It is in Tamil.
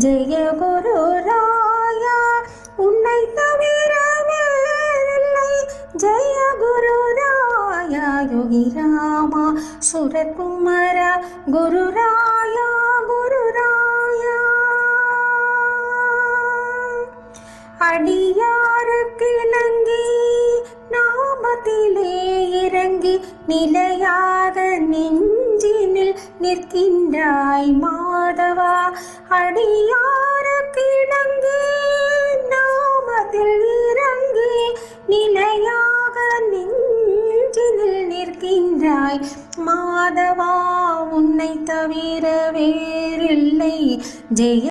ஜெய குரு ராயா உன்னை தவிர வேறில்லை ஜெய குரு ராயா யோகி ராமா சுரகுமரா குரு ராயா குரு ராயா அடியாருக்கு இணங்கி நாமத்திலே இறங்கி நிலையாக நெஞ்சினில் நிற்கின்றாய் மாதவா அடியாருக்கு இணங்கி நாமத்தில் இறங்கி நிலையாக நெஞ்சினில் நிற்கின்றாய் மாதவா உன்னை தவிர வேறில்லை ஜெய